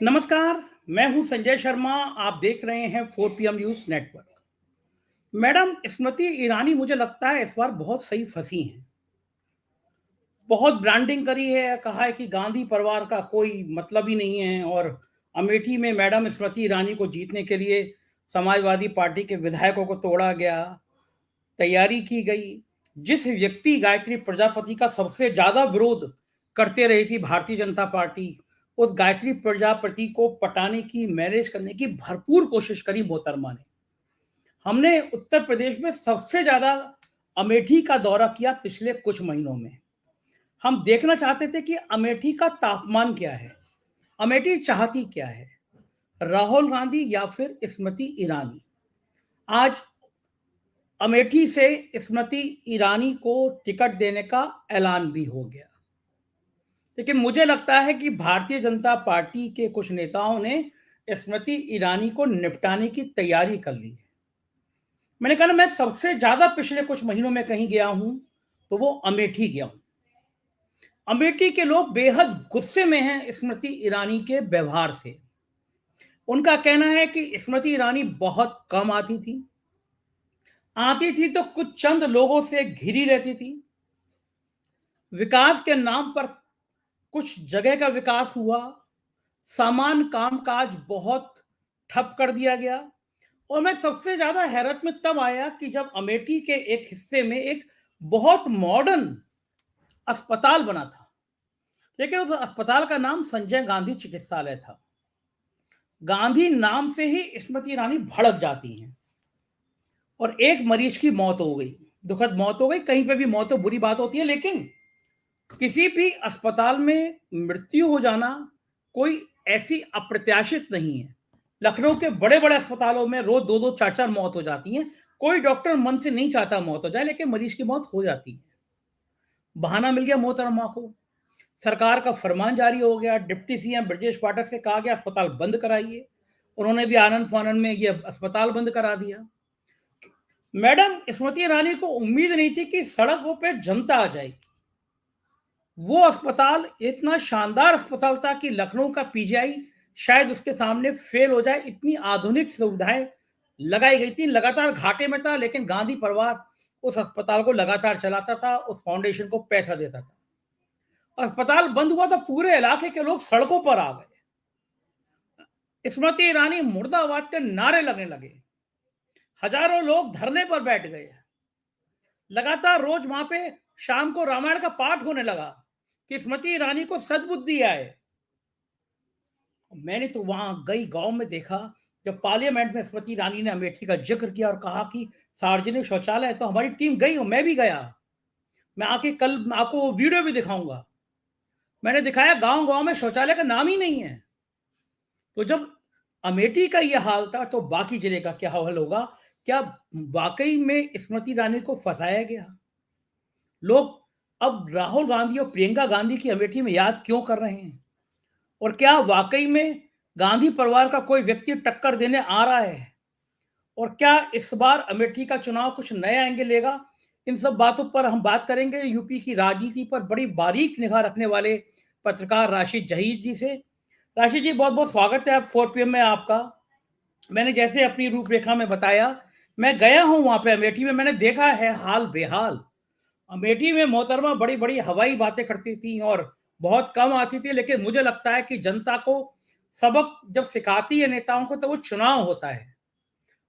नमस्कार, मैं हूं संजय शर्मा। आप देख रहे हैं 4 PM news network. Madam Smriti Irani मुझे लगता है इस बार बहुत सही फंसी हैं। बहुत ब्रांडिंग करी है, कहा है कि गांधी परिवार का कोई मतलब ही नहीं है और अमेठी में मैडम स्मृति ईरानी को जीतने के लिए समाजवादी पार्टी के विधायकों को तोड़ा गया, तैयारी की गई। जिस व्यक्ति गायत्री प्रजापति का सबसे ज़्यादा विरोध करते रही थी भारतीय जनता पार्टी, उस गायत्री प्रजापति को पटाने की, मैनेज करने की भरपूर कोशिश करी मोहतरमा ने। हमने उत्तर प्रदेश में सबसे ज़्यादा अमेठी का दौरा किया पिछले कुछ महीनों में। हम देखना चाहते थे कि अमेठी का तापमान क्या है, अमेठी चाहती क्या है, राहुल गांधी या फिर स्मृति ईरानी। आज अमेठी से स्मृति ईरानी को टिकट देने का ऐलान भी हो गया, लेकिन मुझे लगता है कि भारतीय जनता पार्टी के कुछ नेताओं ने स्मृति ईरानी को निपटाने की तैयारी कर ली है। मैंने कहा ना, मैं सबसे ज्यादा पिछले कुछ महीनों में कहीं गया हूं तो वो अमेठी गया हूं। अमेठी के लोग बेहद गुस्से में हैं स्मृति ईरानी के व्यवहार से। उनका कहना है कि स्मृति ईरानी बहुत कम आती थी तो कुछ चंद लोगों से घिरी रहती थी। विकास के नाम पर कुछ जगह का विकास हुआ, सामान्य कामकाज बहुत ठप कर दिया गया। और मैं सबसे ज्यादा हैरत में तब आया कि जब अमेठी के एक हिस्से में एक बहुत मॉडर्न अस्पताल बना था, लेकिन उस अस्पताल का नाम संजय गांधी चिकित्सालय था। गांधी नाम से ही स्मृति ईरानी भड़क जाती हैं और एक मरीज की मौत हो गई, दुखद मौत हो गई। कहीं पे भी मौत तो बुरी बात होती है, लेकिन किसी भी अस्पताल में मृत्यु हो जाना कोई ऐसी अप्रत्याशित नहीं है। लखनऊ के बड़े बड़े अस्पतालों में रोज दो दो चार चार मौत हो जाती है। कोई डॉक्टर मन से नहीं चाहता मौत हो जाए, लेकिन मरीज की मौत हो जाती है। बहाना मिल गया मोहतरमा को। सरकार का फरमान जारी हो गया, डिप्टी सीएम ब्रजेश पाठक से कहा गया अस्पताल बंद कराइए। उन्होंने भी आनंद फानंद में ये अस्पताल बंद करा दिया। मैडम स्मृति ईरानी को उम्मीद नहीं थी कि सड़कों पे जनता आ जाएगी। वो अस्पताल इतना शानदार अस्पताल था कि लखनऊ का पीजीआई शायद उसके सामने फेल हो जाए। इतनी आधुनिक सुविधाएं लगाई गई थी, लगातार घाटे में था, लेकिन गांधी परिवार उस अस्पताल को लगातार चलाता था, उस फाउंडेशन को पैसा देता था। अस्पताल बंद हुआ तो पूरे इलाके के लोग सड़कों पर आ गए। स्मृति ईरानी मुर्दाबाद के नारे लगने लगे, हजारों लोग धरने पर बैठ गए। लगातार रोज वहां पे शाम को रामायण का पाठ होने लगा कि स्मृति ईरानी को सद्बुद्धि आए। मैंने तो वहां गई गांव में देखा, जब पार्लियामेंट में स्मृति ईरानी ने अमेठी का जिक्र किया और कहा कि सार्वजनिक शौचालय, तो हमारी टीम गई और मैं भी गया। मैं आके कल आपको वीडियो भी दिखाऊंगा। मैंने दिखाया गांव गांव में शौचालय का नाम ही नहीं है। तो जब अमेठी का यह हाल था तो बाकी जिले का क्या हाल होगा? क्या वाकई में स्मृति ईरानी को फंसाया गया? लोग अब राहुल गांधी और प्रियंका गांधी की अमेठी में याद क्यों कर रहे हैं? और क्या वाकई में गांधी परिवार का कोई व्यक्ति टक्कर देने आ रहा है? और क्या इस बार अमेठी का चुनाव कुछ नया एंगल लेगा? इन सब बातों पर हम बात करेंगे यूपी की राजनीति पर बड़ी बारीक निगाह रखने वाले पत्रकार राशिद जहीर जी से। राशिद जी, बहुत बहुत स्वागत है आप 4 PM में आपका। मैंने जैसे अपनी रूपरेखा में बताया, मैं गया हूं वहां पे अमेठी में, मैंने देखा है हाल बेहाल। अमेठी में मोहतरमा बड़ी बड़ी हवाई बातें करती थी और बहुत कम आती थी, लेकिन मुझे लगता है कि जनता को सबक जब सिखाती है नेताओं को तो वो चुनाव होता है।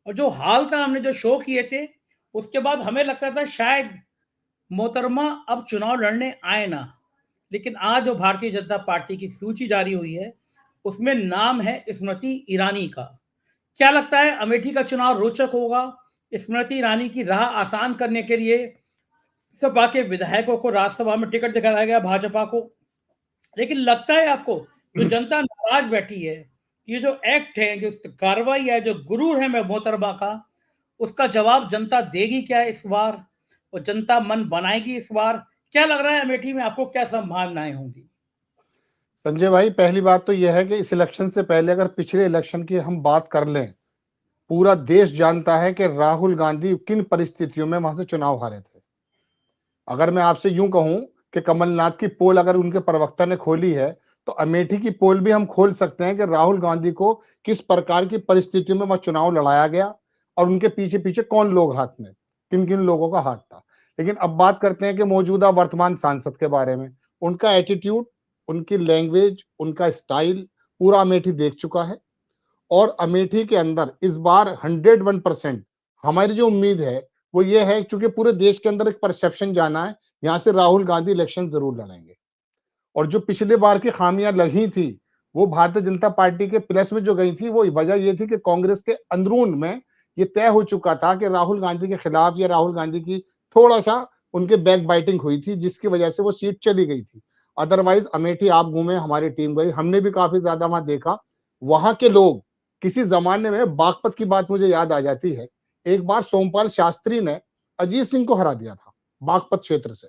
और जो हाल था, हमने जो शो किए थे, उसके बाद हमें लगता था शायद मोहतरमा अब चुनाव लड़ने आए ना। लेकिन आज जो भारतीय जनता पार्टी की सूची जारी हुई है, उसमें नाम है स्मृति ईरानी का। क्या लगता है अमेठी का चुनाव रोचक होगा? स्मृति ईरानी की राह आसान करने के लिए सपा के विधायकों को राज्यसभा में टिकट दिखाया गया, भाजपा को। लेकिन लगता है आपको जो जनता नाराज बैठी है, ये जो एक्ट है, जो कार्रवाई है, जो गुरूर है मैं मोहतरमा का, उसका जवाब जनता देगी क्या इस बार? और जनता मन बनाएगी इस बार? क्या लग रहा है अमेठी में आपको, क्या संभावनाएं होंगी? संजय भाई, पहली बात तो यह है कि इस इलेक्शन से पहले अगर पिछले इलेक्शन की हम बात कर लें, पूरा देश जानता है कि राहुल गांधी किन परिस्थितियों में वहां से चुनाव हारे थे। अगर मैं आपसे यूं कहूं कि कमलनाथ की पोल अगर उनके प्रवक्ता ने खोली है तो अमेठी की पोल भी हम खोल सकते हैं कि राहुल गांधी को किस प्रकार की परिस्थितियों में वह चुनाव लड़ाया गया और उनके पीछे पीछे कौन लोग हाथ में, किन किन लोगों का हाथ था। लेकिन अब बात करते हैं कि मौजूदा वर्तमान सांसद के बारे में। उनका एटीट्यूड, उनकी लैंग्वेज, उनका स्टाइल पूरा अमेठी देख चुका है। और अमेठी के अंदर इस बार 101% हमारी जो उम्मीद है वो ये है, क्योंकि पूरे देश के अंदर एक परसेप्शन जाना है, यहाँ से राहुल गांधी इलेक्शन जरूर लड़ेंगे। और जो पिछले बार की खामियां लगी थी वो भारतीय जनता पार्टी के प्लस में जो गई थी, वो वजह ये थी कि कांग्रेस के अंदरून में ये तय हो चुका था कि राहुल गांधी के खिलाफ या राहुल गांधी की थोड़ा सा उनके बैक बाइटिंग हुई थी, जिसकी वजह से वो सीट चली गई थी। अदरवाइज अमेठी आप घूमे, हमारी टीम गई, हमने भी काफी ज्यादा वहां देखा। वहां के लोग किसी जमाने में, बागपत की बात मुझे याद आ जाती है, एक बार सोमपाल शास्त्री ने अजीत सिंह को हरा दिया था बागपत क्षेत्र से।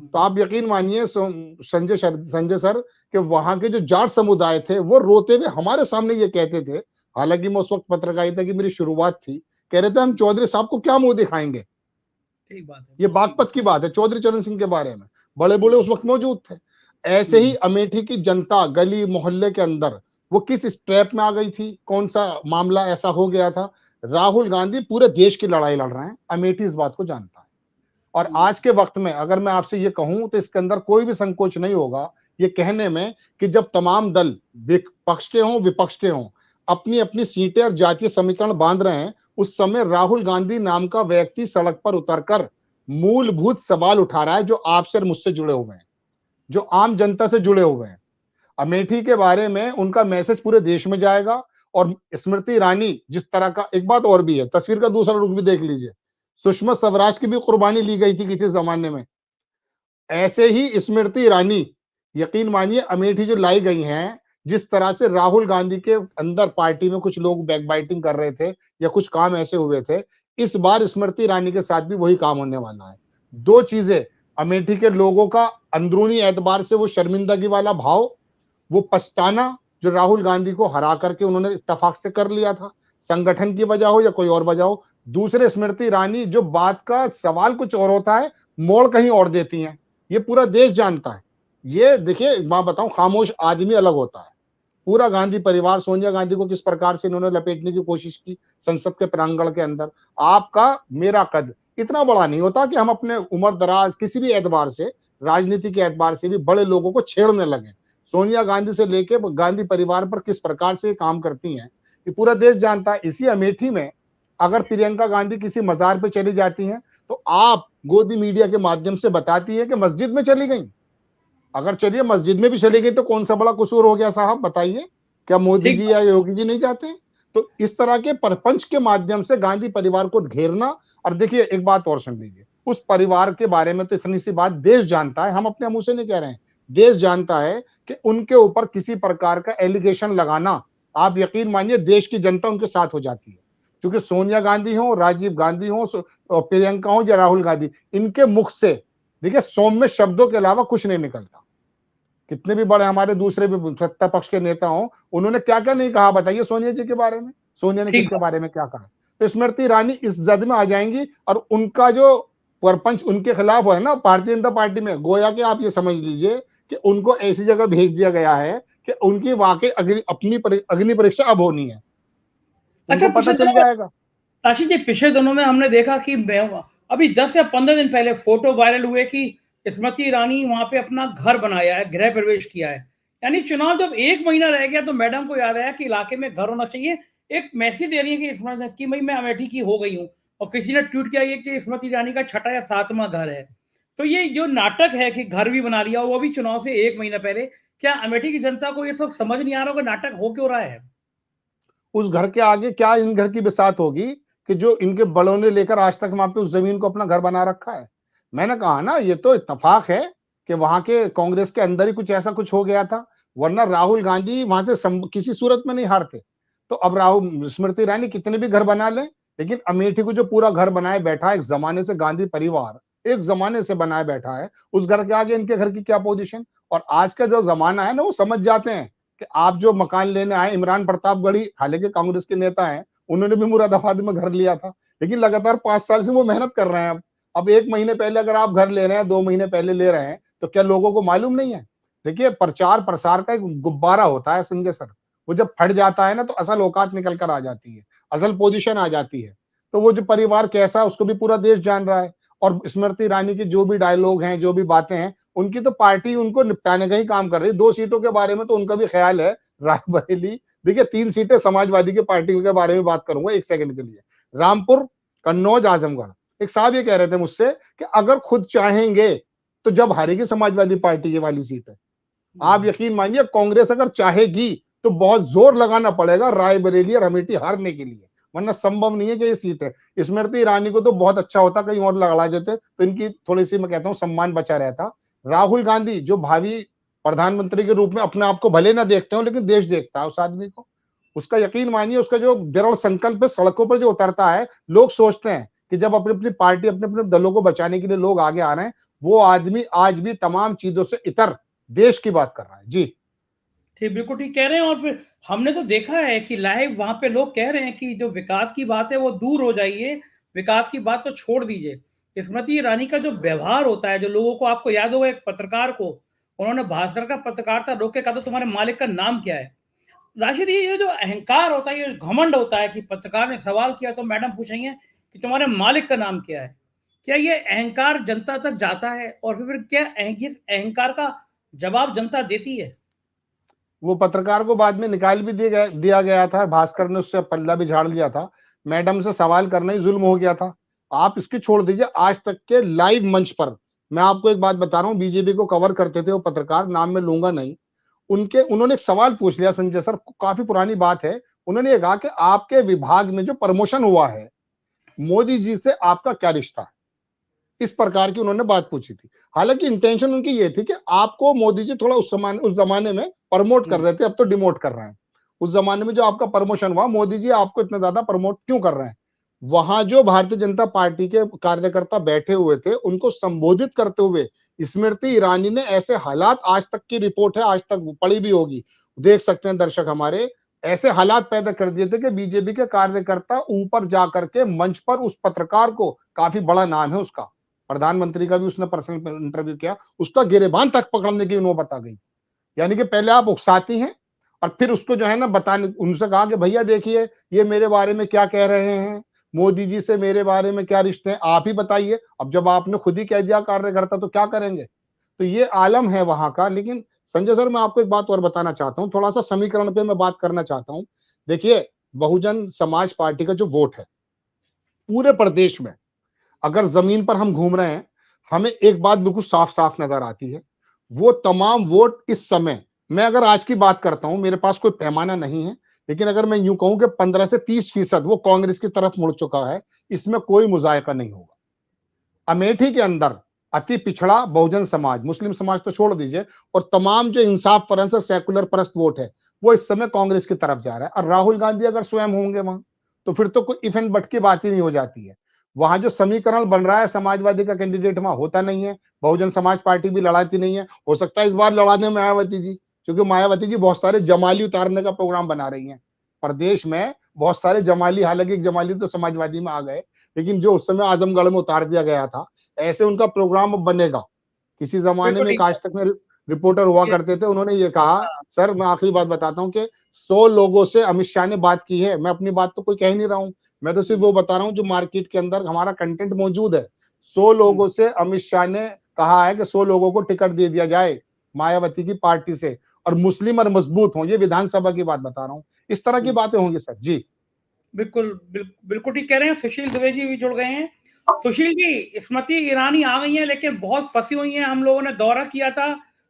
तो आप यकीन मानिए संजय सर कि वहां के जो जाट समुदाय थे वो रोते हुए हमारे सामने ये कहते थे, हालांकि मैं उस वक्त पत्रकारिता की मेरी शुरुआत थी, कह रहे थे हम चौधरी साहब को क्या मुंह दिखाएंगे। ठीक बात है। ये बागपत की बात है, चौधरी चरण सिंह के बारे में। बड़े बूढ़े उस वक्त मौजूद थे। ऐसे ही अमेठी की जनता गली मोहल्ले के अंदर वो किस स्ट्रैप में आ गई थी, कौन सा मामला ऐसा हो गया था। राहुल गांधी पूरे देश की लड़ाई लड़ रहे हैं, अमेठी इस बात को जानता है। और आज के वक्त में अगर मैं आपसे ये कहूं तो इसके अंदर कोई भी संकोच नहीं होगा ये कहने में कि जब तमाम दल पक्ष के हों विपक्ष के हों अपनी अपनी सीटें और जातीय समीकरण बांध रहे हैं, उस समय राहुल गांधी नाम का व्यक्ति सड़क पर उतरकर मूलभूत सवाल उठा रहा है जो आपसे और मुझसे जुड़े हुए हैं, जो आम जनता से जुड़े हुए हैं। अमेठी के बारे में उनका मैसेज पूरे देश में जाएगा। और स्मृति ईरानी जिस तरह का, एक बात और भी है, तस्वीर का दूसरा रुख भी देख लीजिए, सुषमा स्वराज की भी कुर्बानी ली गई थी किसी जमाने में। ऐसे ही स्मृति ईरानी, यकीन मानिए अमेठी जो लाई गई हैं, जिस तरह से राहुल गांधी के अंदर पार्टी में कुछ लोग बैकबाइटिंग कर रहे थे या कुछ काम ऐसे हुए थे, इस बार स्मृति ईरानी के साथ भी वही काम होने वाला है। दो चीजें, अमेठी के लोगों का अंदरूनी एतबार से वो शर्मिंदगी वाला भाव, वो पछताना जो राहुल गांधी को हरा करके उन्होंने इत्तेफाक से कर लिया था, संगठन की वजह हो या कोई और वजह हो। दूसरे स्मृति ईरानी जो बात का सवाल कुछ और होता है मोड़ कहीं और देती हैं, ये पूरा देश जानता है। ये देखिए मैं बताऊं, खामोश आदमी अलग होता है। पूरा गांधी परिवार सोनिया गांधी को किस प्रकार से इन्होंने लपेटने की कोशिश की संसद के प्रांगण के अंदर। आपका मेरा कद इतना बड़ा नहीं होता कि हम अपने उम्र दराज किसी भी एतबार से, राजनीति के एतबार से भी बड़े लोगों को छेड़ने लगे। सोनिया गांधी से लेके गांधी परिवार पर किस प्रकार से काम करती हैं ये पूरा देश जानता है। इसी अमेठी में अगर प्रियंका गांधी किसी मजार पे चली जाती हैं तो आप गोदी मीडिया के माध्यम से बताती है कि मस्जिद में चली गई। अगर चलिए मस्जिद में भी चली गई तो कौन सा बड़ा कसूर हो गया साहब, बताइए, क्या मोदी जी या योगी जी नहीं जाते? तो इस तरह के परपंच के माध्यम से गांधी परिवार को घेरना। और देखिए एक बात और सुन लीजिए, उस परिवार के बारे में तो इतनी सी बात देश जानता है, हम अपने मुंह से नहीं कह रहे हैं, देश जानता है कि उनके ऊपर किसी प्रकार का एलिगेशन लगाना, आप यकीन मानिए देश की जनता उनके साथ हो जाती है। क्योंकि सोनिया गांधी हो, राजीव गांधी हो, प्रियंका हो या राहुल गांधी, इनके मुख से देखिए सौम्य शब्दों के अलावा कुछ नहीं निकलता। कितने भी बड़े हमारे दूसरे भी सत्ता पक्ष के नेता हों, उन्होंने क्या क्या नहीं कहा, बताइए सोनिया जी के बारे में, सोनिया ने किसके बारे में क्या कहा। तो स्मृति ईरानी इस जद में आ जाएंगी और उनका जो परपंच उनके खिलाफ है ना भारतीय जनता पार्टी में, गोया कि आप ये समझ लीजिए कि उनको ऐसी जगह भेज दिया गया है कि उनकी वाकई अपनी अग्नि परीक्षा अब होनी है, उनको पता चल जाएगा। आशीष जी, पिछले दिनों में हमने देखा कि अभी 10 या 15 दिन पहले फोटो वायरल हुए कि स्मृति ईरानी वहां पे अपना घर बनाया है, गृह प्रवेश किया है। यानी चुनाव जब 1 महीना रह गया तो मैडम को याद आया कि इलाके में घर होना चाहिए। एक मैसेज दे रही है कि स्मृति कि भाई मैं अमेठी की हो गई हूँ, और किसी ने ट्वीट किया ये कि स्मृति ईरानी का 6वां या 7वां घर है। तो ये जो नाटक है कि घर भी बना लिया वो भी चुनाव से 1 महीना पहले, क्या अमेठी की जनता को ये सब समझ नहीं आ रहा होगा नाटक हो क्यों रहा है? उस घर के आगे क्या इन घर की बिसात होगी कि जो इनके बड़ों ने लेकर आज तक वहां पे उस जमीन को अपना घर बना रखा है। मैंने कहा ना ये तो इत्तेफाक है कि वहां के कांग्रेस के अंदर ही कुछ ऐसा कुछ हो गया था, वरना राहुल गांधी वहां से किसी सूरत में नहीं हारते। तो अब राहुल स्मृति ईरानी कितने भी घर बना ले, लेकिन अमेठी को जो पूरा घर बनाए बैठा एक जमाने से गांधी परिवार एक जमाने से बनाए बैठा है, उस घर के आगे इनके घर की क्या पोजीशन। और आज का जो जमाना है ना वो समझ जाते हैं कि आप जो मकान लेने आए, इमरान प्रतापगढ़ी हालांकि कांग्रेस के नेता हैं, उन्होंने भी मुरादाबाद में घर लिया था, लेकिन लगातार 5 साल से वो मेहनत कर रहे हैं। अब 1 महीने पहले अगर आप घर ले रहे हैं, 2 महीने पहले ले रहे हैं, तो क्या लोगों को मालूम नहीं है? देखिए प्रचार प्रसार का एक गुब्बारा होता है संजय सर, वो जब फट जाता है ना तो असल औकात निकल कर आ जाती है, असल पोजीशन आ जाती है। तो वो जो परिवार कैसा है उसको भी पूरा देश जान रहा है, और स्मृति ईरानी के जो भी डायलॉग हैं, जो भी बातें हैं, उनकी तो पार्टी उनको निपटाने का ही काम कर रही है। 2 सीटों के बारे में तो उनका भी ख्याल है, रायबरेली, देखिए 3 सीटें समाजवादी की पार्टी के बारे में बात करूंगा 1 सेकंड के लिए। रामपुर, कन्नौज, आजमगढ़। एक साहब ये कह रहे थे मुझसे कि अगर खुद चाहेंगे तो जब हारेगी समाजवादी पार्टी ये वाली सीट है, आप यकीन मानिए कांग्रेस अगर चाहेगी तो बहुत जोर लगाना पड़ेगा रायबरेली और अमेठी हारने के लिए, वरना संभव नहीं है कि ये सीट है। स्मृति ईरानी को तो बहुत अच्छा होता कहीं और लड़ा देते तो इनकी थोड़ी सी मैं कहता हूं सम्मान बचा रहता। राहुल गांधी जो भावी प्रधानमंत्री के रूप में अपने आप को भले ना देखते हो लेकिन देश देखता है उस आदमी को, उसका यकीन मानिए उसका जो दृढ़ संकल्प है सड़कों पर जो उतरता है, लोग सोचते हैं कि जब अपनी अपनी पार्टी अपने अपने दलों को बचाने के लिए लोग आगे आ रहे हैं, वो आदमी आज भी तमाम चीजों से इतर देश की बात कर रहा है। जी ठीक, बिल्कुल ठीक कह रहे हैं। और फिर हमने तो देखा है कि लाइव वहां पे लोग कह रहे हैं कि जो विकास की बात है वो दूर हो जाइए, विकास की बात तो छोड़ दीजिए। स्मृति ईरानी का जो व्यवहार होता है, जो लोगों को, आपको याद होगा एक पत्रकार को उन्होंने भास्कर का पत्रकारिता रोक के कहा था तुम्हारे मालिक का नाम क्या है। राशिद, ये जो अहंकार होता है, ये घमंड होता है कि पत्रकार ने सवाल किया तो मैडम पूछेंगे कि तुम्हारे मालिक का नाम क्या है। क्या ये अहंकार जनता तक जाता है और फिर क्या इस अहंकार का जवाब जनता देती है? वो पत्रकार को बाद में निकाल भी दिया गया था, भास्कर ने उससे पल्ला भी झाड़ लिया था, मैडम से सवाल करना ही जुल्म हो गया था। आप इसकी छोड़ दीजिए, आज तक के लाइव मंच पर मैं आपको एक बात बता रहा हूँ, बीजेपी को कवर करते थे वो पत्रकार, नाम में लूंगा नहीं, उन्होंने एक सवाल पूछ लिया संजय सर, काफी पुरानी बात है। उन्होंने ये कहा कि आपके विभाग में जो प्रमोशन हुआ है, मोदी जी से आपका क्या रिश्ता है, इस प्रकार की उन्होंने बात पूछी थी। हालांकि इंटेंशन उनकी ये थी कि आपको मोदी जी थोड़ा उस जमाने में प्रमोट कर रहे थे, अब तो डिमोट कर रहे हैं। उस जमाने में जो आपका प्रमोशन हुआ, मोदी जी आपको इतना ज्यादा प्रमोट क्यों कर रहे हैं। वहां जो भारतीय जनता पार्टी के कार्यकर्ता बैठे हुए थे, उनको संबोधित करते हुए स्मृति ईरानी ने ऐसे हालात, आज तक की रिपोर्ट है, आज तक पड़ी भी होगी, देख सकते हैं दर्शक हमारे, ऐसे हालात पैदा कर दिए थे कि बीजेपी के कार्यकर्ता ऊपर जाकर के मंच पर उस पत्रकार को, काफी बड़ा नाम है उसका, प्रधानमंत्री का भी उसने पर्सनल इंटरव्यू किया, उसका गिरेबान तक पकड़ने की नौबत आ गई। यानी कि पहले आप उकसाती हैं और फिर उसको जो है ना बताने, उनसे कहा कि भैया देखिए ये मेरे बारे में क्या कह रहे हैं, मोदी जी से मेरे बारे में क्या रिश्ते हैं, आप ही बताइए। अब जब आपने खुद ही कह दिया कार्यकर्ता तो क्या करेंगे। तो ये आलम है वहां का। लेकिन संजय सर मैं आपको एक बात और बताना चाहता हूँ, थोड़ा सा समीकरण पे मैं बात करना चाहता हूँ। देखिए बहुजन समाज पार्टी का जो वोट है पूरे प्रदेश में, अगर जमीन पर हम घूम रहे हैं, हमें एक बात बिल्कुल साफ साफ नजर आती है, वो तमाम वोट इस समय, मैं अगर आज की बात करता हूं, मेरे पास कोई पैमाना नहीं है, लेकिन अगर मैं यूं कहूं कि 15 से 30% वो कांग्रेस की तरफ मुड़ चुका है, इसमें कोई मुजायका नहीं होगा। अमेठी के अंदर अति पिछड़ा बहुजन समाज, मुस्लिम समाज तो छोड़ दीजिए, और तमाम जो इंसाफ परस्त और सेकुलर परस्त वोट है वो इस समय कांग्रेस की तरफ जा रहा है। और राहुल गांधी अगर स्वयं होंगे वहां, तो फिर तो कोई इफ एंड बट की बात ही नहीं हो जाती है। वहां जो समीकरण बन रहा है, समाजवादी का कैंडिडेट वहां होता नहीं है, बहुजन समाज पार्टी भी लड़ाती नहीं है। हो सकता है इस बार लड़ा दें मायावती जी, क्योंकि मायावती जी बहुत सारे जमाली उतारने का प्रोग्राम बना रही हैं प्रदेश में, बहुत सारे जमाली, हालांकि एक जमाली तो समाजवादी में आ गए, लेकिन जो उस समय आजमगढ़ में उतार दिया गया था, ऐसे उनका प्रोग्राम अब बनेगा। किसी जमाने बिल्कुल में एक ठीक आज तक में रिपोर्टर हुआ है। करते थे, उन्होंने ये कहा, हाँ, सर मैं आखिरी बात बताता हूँ कि 100 लोगों से अमित शाह ने बात की है, मैं अपनी बात तो कोई कह नहीं रहा हूँ, मैं तो सिर्फ वो बता रहा हूँ जो मार्केट के अंदर हमारा कंटेंट मौजूद है। 100 लोगों से अमित शाह ने कहा है कि 100 लोगों को टिकट दे दिया जाए मायावती की पार्टी से, और मुस्लिम और मजबूत हों, ये विधानसभा की बात बता रहा हूँ। इस तरह की बातें होंगी सर। जी बिल्कुल ठीक कह रहे हैं। सुशील द्विवेदी भी जुड़ गए हैं। सुशील जी, स्मृति ईरानी आ गई हैं लेकिन बहुत फंसी हुई हैं। हम लोगों ने दौरा किया था,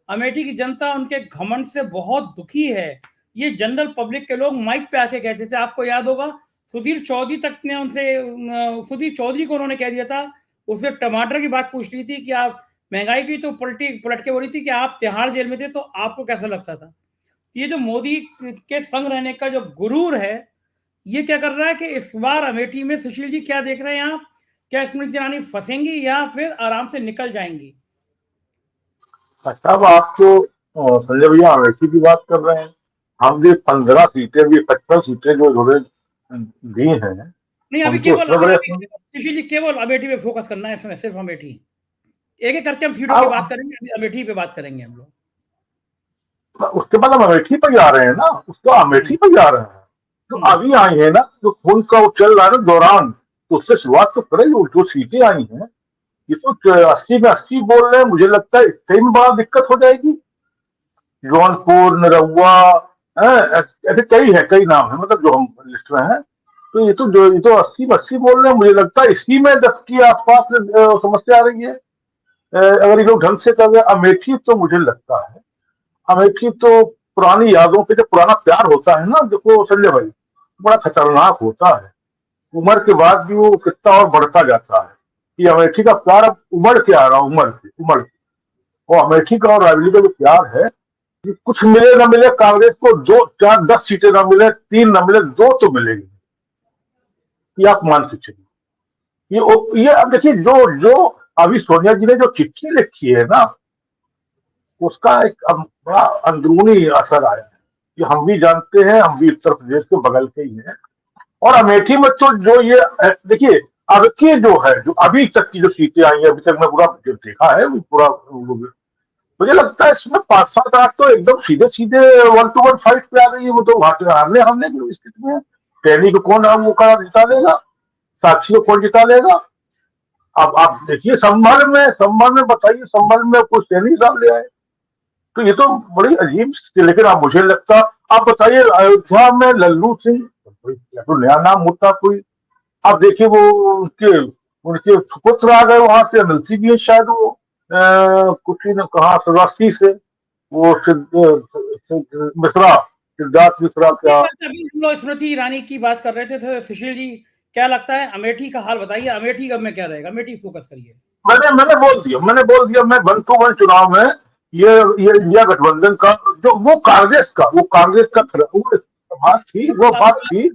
अमेठी की जनता उनके घमंड से बहुत दुखी है। ये जनरल पब्लिक के लोग माइक पे आके कहते थे, आपको याद होगा सुधीर चौधरी तक ने उनसे, सुधीर चौधरी को उन्होंने कह दिया था, उससे टमाटर की बात पूछ ली थी कि आप महंगाई की, तो पलट के बोली थी कि आप तिहाड़ जेल में थे तो आपको कैसा लगता था। ये जो मोदी के संग रहने का जो गुरूर है, ये क्या कर रहा है कि इस बार अमेठी में, सुशील जी क्या देख रहे हैं आप, क्या स्मृति ईरानी फंसेंगी या फिर आराम से निकल जाएंगी? साहब आप तो संजय भैया अमेठी की बात कर रहे हैं। हम भी 15 सीटें भी 55 सीटें जो उन्होंने दी हैं, नहीं, अभी हम तो केवल उसमें बड़े सुशील जी केवल अमेठी पे फोकस करना है, इसमें सिर्फ अमेठी। एक एक करके हम सीटों की अब बात करेंगे, अभी अमेठी पे बात करेंगे हम लोग। उसके बाद हम अमेठी पर जा रहे हैं ना, उसको अमेठी पर जा रहे हैं। तो अभी आई है ना, जो खून का वो चल रहा है ना दौरान, तो उससे शुरुआत तो करें। जो सीटें आई हैं, ये तो 80 में 80 बोल रहे हैं, मुझे लगता है इससे भी बड़ा दिक्कत हो जाएगी। जौनपुर, निरहुआ, ऐसे कई नाम है, मतलब जो हम लिस्ट में है। तो ये तो 80 बोल रहे हैं, मुझे लगता है इसी में 10 के आसपास समस्या आ रही है। अगर ये लोग ढंग से कर रहे। अमेठी तो मुझे लगता है, अमेठी तो पुरानी यादों पे जो पुराना प्यार होता है ना, देखो संजय भाई, बड़ा खतरनाक होता है। उम्र के बाद भी वो कितना और बढ़ता जाता है। ये अमेठी का प्यार अब उमड़ के आ रहा, उमड़ के। और अमेठी का और रायबरेली का जो प्यार है, कि कुछ मिले ना मिले, कांग्रेस को 2, 4, 10 सीटें ना मिले, 3 ना मिले, 2 तो मिलेगी। ये आप मान के चलिए। ये अब देखिए, जो जो अभी सोनिया जी ने जो चिट्ठी लिखी है ना, उसका एक बड़ा अंदरूनी असर आया है कि हम भी जानते हैं, हम भी उत्तर प्रदेश के बगल के ही हैं। और अमेठी में तो जो ये देखिए, अब की जो है, जो अभी तक की जो सीटें आई है, अभी तक मैं पूरा देखा है पूरा, मुझे लगता है इसमें 5, 7, 8 तो एकदम सीधे सीधे 1-to-1 फाइट पे आ गई है। वो तो हारने की स्थिति में है। टहनी को कौन वो का जिता लेगा, साक्षी को कौन जिता लेगा। अब आप देखिए, संभल में बताइए, संभल में कुछ टहनी साहब ले आए। तो ये तो बड़ी अजीब स्थिति। लेकिन अब मुझे लगता, आप बताइए, अयोध्या में लल्लू सिंह, तो नया नाम होता कोई। आप देखिए, वो उनके सुपुत्र आ गए वहां से, एमएलसी भी है शायद वो, कुछ ही ने कहा सदासी से, वो मिश्रा, सिद्धार्थ मिश्रा क्या। अभी हम लोग स्मृति ईरानी की बात कर रहे थे सुशील जी, क्या लगता है अमेठी का हाल बताइए, अमेठी का में क्या रहेगा, अमेठी फोकस करिए। मैंने बोल दिया, मैं 1-to-1 चुनाव में ये इंडिया गठबंधन का, जो वो कांग्रेस का बात थी, वो बात थी।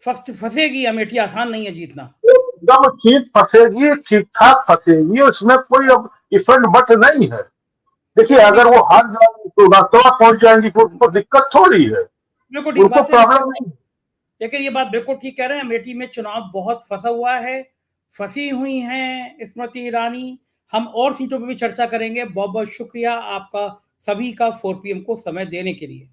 फंसेगी अमेठी, आसान नहीं है जीतना। एकदम ठीक फंसेगी, ठीक ठाक फंसेगी, उसमें कोई अब इफेंट बट नहीं है। देखिए, अगर वो हार जाएंगी तो रातों पहुंच जाएंगी, तो उनको दिक्कत थोड़ी है, उनको प्रॉब्लम नहीं। लेकिन ये बात बिल्कुल ठीक कह रहे हैं, अमेठी में चुनाव बहुत फंसा हुआ है, फंसी हुई हैं स्मृति ईरानी। हम और सीटों पर भी चर्चा करेंगे। बहुत बहुत शुक्रिया आपका सभी का 4 PM को समय देने के लिए।